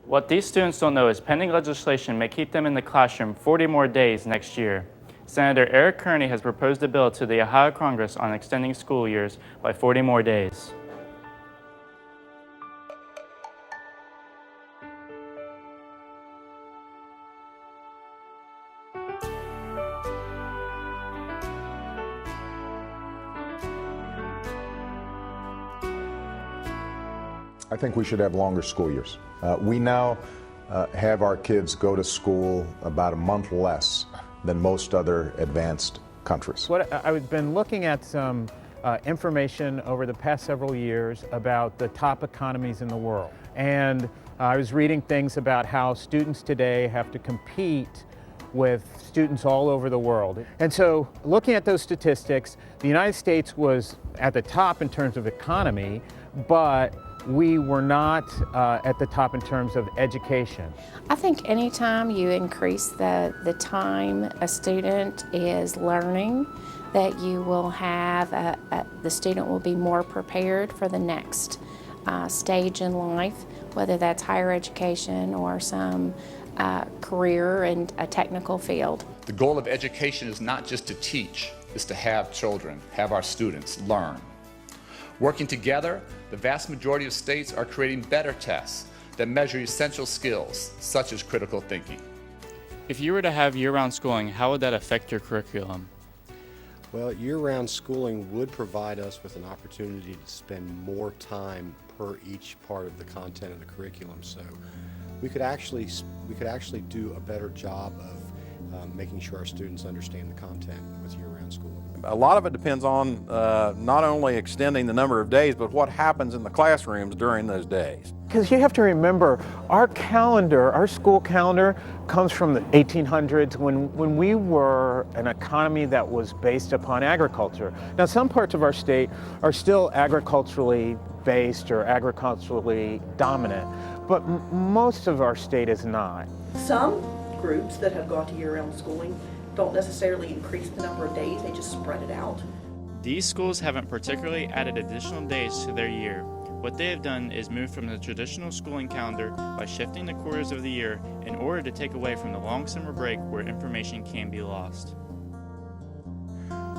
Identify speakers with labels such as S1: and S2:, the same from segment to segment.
S1: What these students don't know is pending legislation may keep them in the classroom 40 more days next year. Senator Eric Kearny has proposed a bill to the Ohio Congress on extending school years by 40 more days.
S2: I think we should have longer school years. We now have our kids go to school about a month less than most other advanced countries.
S3: I've been looking at some information over the past several years about the top economies in the world. And I was reading things about how students today have to compete with students all over the world. And so looking at those statistics, the United States was at the top in terms of economy, but we were not at the top in terms of education.
S4: I think anytime you increase the time a student is learning, that you will have, the student will be more prepared for the next stage in life, whether that's higher education or some career in a technical field.
S5: The goal of education is not just to teach, it's to have children, have our students learn. Working together, the vast majority of states are creating better tests that measure essential skills, such as critical thinking.
S1: If you were to have year-round schooling, how would that affect your curriculum?
S6: Well, year-round schooling would provide us with an opportunity to spend more time per each part of the content of the curriculum. So we could actually do a better job of making sure our students understand the content with year-round schooling.
S7: A lot of it depends on not only extending the number of days, but what happens in the classrooms during those days.
S3: Because you have to remember, our calendar, our school calendar, comes from the 1800s when we were an economy that was based upon agriculture. Now, some parts of our state are still agriculturally based or agriculturally dominant, but most of our state is not.
S8: Some groups that have gone to year-round schooling don't necessarily increase the number of days, they just spread it out.
S1: These schools haven't particularly added additional days to their year. What they have done is move from the traditional schooling calendar by shifting the quarters of the year in order to take away from the long summer break where information can be lost.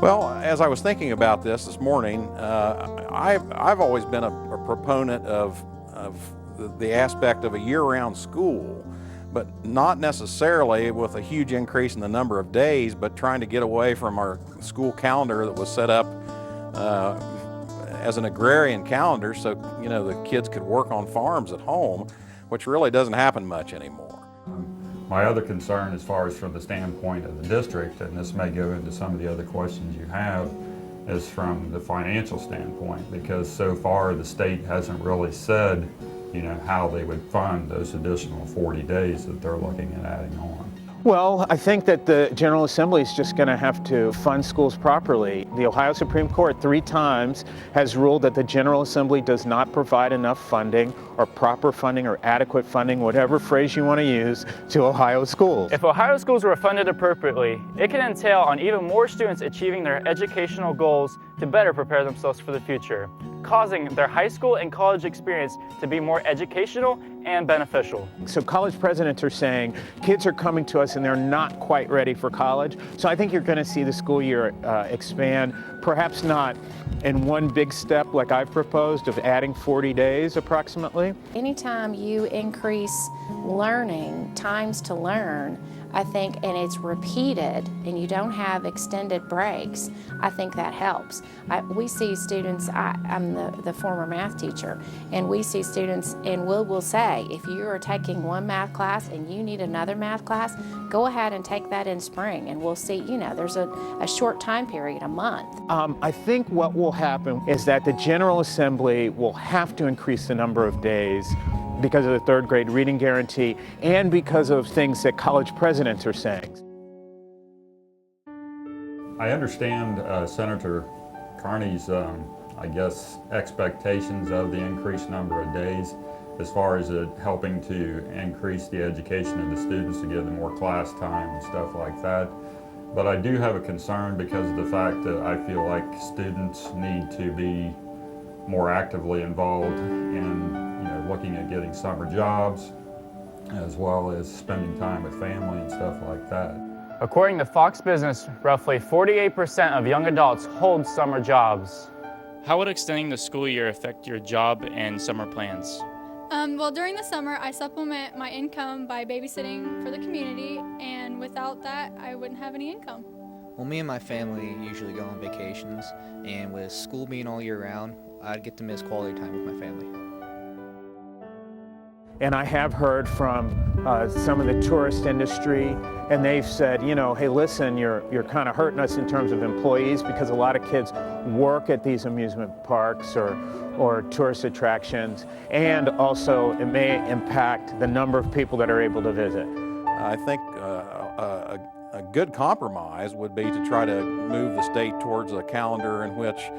S7: Well, as I was thinking about this morning, I've always been a proponent of the aspect of a year-round school, but not necessarily with a huge increase in the number of days, but trying to get away from our school calendar that was set up as an agrarian calendar so the kids could work on farms at home, which really doesn't happen much anymore.
S9: My other concern as far as from the standpoint of the district, and this may go into some of the other questions you have, is from the financial standpoint, because so far the state hasn't really said how they would fund those additional 40 days that they're looking at adding on.
S3: Well, I think that the General Assembly is just going to have to fund schools properly. The Ohio Supreme Court 3 times has ruled that the General Assembly does not provide enough funding or proper funding or adequate funding, whatever phrase you want to use, to Ohio schools.
S1: If Ohio schools were funded appropriately, it can entail on even more students achieving their educational goals to better prepare themselves for the future, causing their high school and college experience to be more educational and beneficial.
S3: So college presidents are saying kids are coming to us and they're not quite ready for college. So I think you're going to see the school year expand, perhaps not in one big step like I've proposed of adding 40 days approximately.
S4: Anytime you increase learning, times to learn, I think, and it's repeated and you don't have extended breaks, I think that helps. We see students, I'm the former math teacher, and we see students and we'll say, if you are taking one math class and you need another math class, go ahead and take that in spring, and we'll see, there's a short time period, a month.
S3: I think what will happen is that the General Assembly will have to increase the number of days because of the 3rd grade reading guarantee and because of things that college presidents are saying.
S9: I understand Senator Kearny's, expectations of the increased number of days as far as it helping to increase the education of the students to give them more class time and stuff like that. But I do have a concern because of the fact that I feel like students need to be more actively involved in looking at getting summer jobs, as well as spending time with family and stuff like that.
S1: According to Fox Business, roughly 48% of young adults hold summer jobs. How would extending the school year affect your job and summer plans?
S10: Well, during the summer, I supplement my income by babysitting for the community, and without that, I wouldn't have any income.
S11: Well, me and my family usually go on vacations, and with school being all year round, I'd get to miss quality time with my family.
S3: And I have heard from some of the tourist industry, and they've said, you know, hey, listen, you're kind of hurting us in terms of employees, because a lot of kids work at these amusement parks or tourist attractions, and also it may impact the number of people that are able to visit.
S7: I think a good compromise would be to try to move the state towards a calendar in which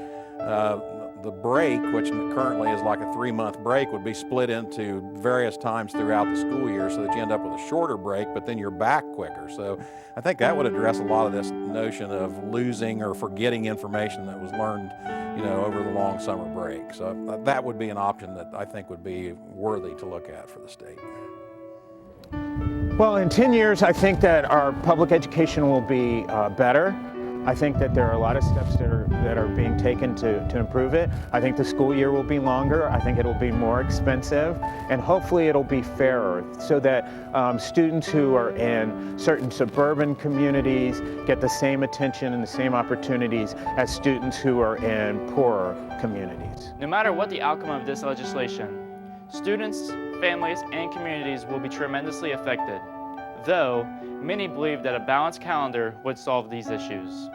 S7: the break, which currently is like a 3-month break, would be split into various times throughout the school year so that you end up with a shorter break, but then you're back quicker. So I think that would address a lot of this notion of losing or forgetting information that was learned, you know, over the long summer break. So that would be an option that I think would be worthy to look at for the state.
S3: Well, in 10 years, I think that our public education will be better. I think that there are a lot of steps that are being taken to improve it. I think the school year will be longer. I think it'll be more expensive, and hopefully it'll be fairer so that students who are in certain suburban communities get the same attention and the same opportunities as students who are in poorer communities.
S1: No matter what the outcome of this legislation, students, families, and communities will be tremendously affected, though many believe that a balanced calendar would solve these issues.